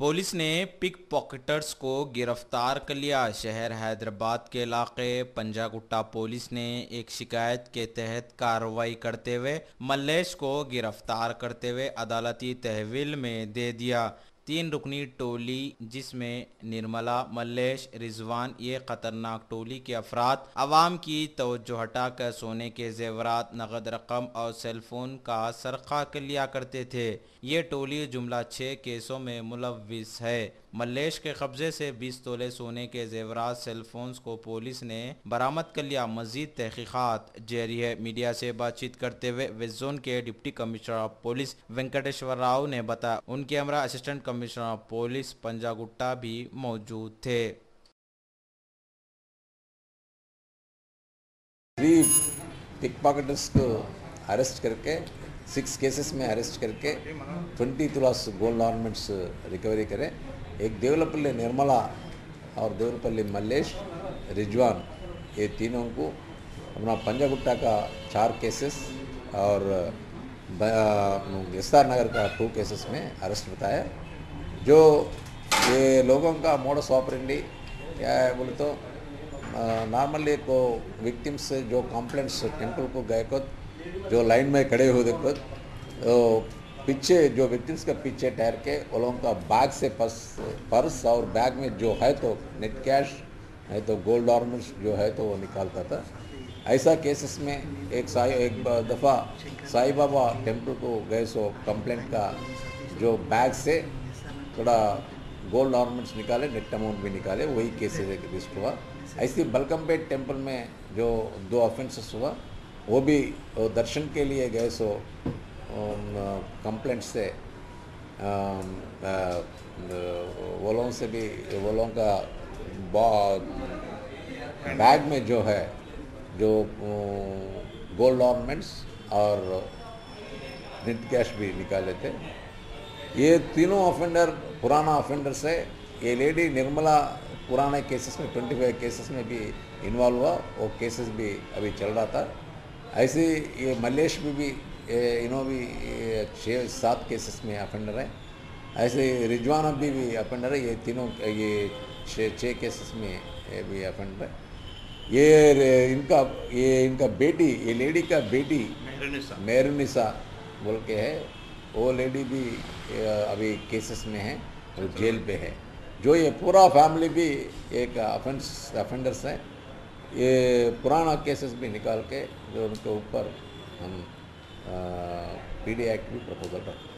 Police ने pick pocketers को गिरफ्तार कर लिया। शहर हैदराबाद के इलाके पंजागुट्टा पुलिस ने एक शिकायत के तहत कार्रवाई करते हुए मल्लेश को गिरफ्तार करते हुए अदालती तहवील में दे दिया। 3 रुकनी टोली जिसमें निर्मला, मल्लेश, रिजवान, ये खतरनाक टोली के अफराद आवाम की तवज्जो हटाकर सोने के जेवरात, नगद रकम और सेलफोन का सरका कर लिया करते थे। ये टोली जुमला 6 केसों में मुलव्विस है। मल्लेश के कब्जे से 20 तोले सोने के जेवरात, सेलफोन्स को पुलिस ने बरामद कर लिया। मजीद तहकीकात जारी है। मीडिया से बातचीत करते हुए वेस्ट जोन के deputy commissioner of police Venkateswara Rao ने बताया उनके हमरा assistant commissioner of police Panjagutta भी मौजूद थे। 3 पिक पॉकेटर्स को अरेस्ट करके 6 केसेस में अरेस्ट करके 20 तुलास गोल्ड ऑर्नामेंट्स रिकवरी करें। एक देवलपल्ली निर्मला और देवलपल्ली मल्लेश, रिजवान, ये तीनों को अपना पंजागुट्टा का 4 केसेस और एसआर नगर का 2 केसेस में अरेस्ट बताया। जो ये लोगों का मोडस ऑपरेंडी क्या है बोले तो नॉर्मली को विक्टिम्स जो कंप्लेंट्स टेंपल को गए को जो लाइन में खड़े हुए देखो तो पीछे जो विक्टिम्स के पीछे ठहर के वो लोगों का बैग से पर्स और बैग में जो है तो नेट कैश है तो गोल्ड ऑर्नामेंट्स जो है तो वो निकालता था। ऐसा केसेस में एक दफ़ा साई बाबा टेम्पल को गए सो कंप्लेंट का जो बैग से थोड़ा गोल्ड ऑर्नामेंट्स निकाले, नेट अमाउंट भी निकाले, वही केसेस एक लिस्ट हुआ। ऐसे बलकमपेट टेम्पल में जो 2 ऑफेंसेस हुआ वो भी दर्शन के लिए गए सो कंप्लेंट से वो लोगों से भी वो लोगों का बैग में जो है जो गोल्ड ऑर्नामेंट्स और नेट कैश भी निकाले थे। ये तीनों ऑफेंडर पुराना ऑफेंडर्स है। ये लेडी निर्मला पुराने केसेस में 25 केसेस में भी इन्वॉल्व हुआ, वो केसेस भी अभी चल रहा था। ऐसे ये मल्लेश भी इन्हों भी 6-7 केसेस में ऑफेंडर है। ऐसे रिजवान भी ऑफेंडर है। ये तीनों ये 6 केसेस में भी ऑफेंडर है। ये इनका बेटी, ये लेडी का बेटी मेहरुनिसा बोल के है, वो लेडी भी अभी केसेस में है और जेल पे है। जो ये पूरा फैमिली भी एक ऑफेंडर्स है। ये पुराना केसेस भी निकाल के जो उनके ऊपर हम पीडी एक्ट भी प्रपोजल रखते हैं।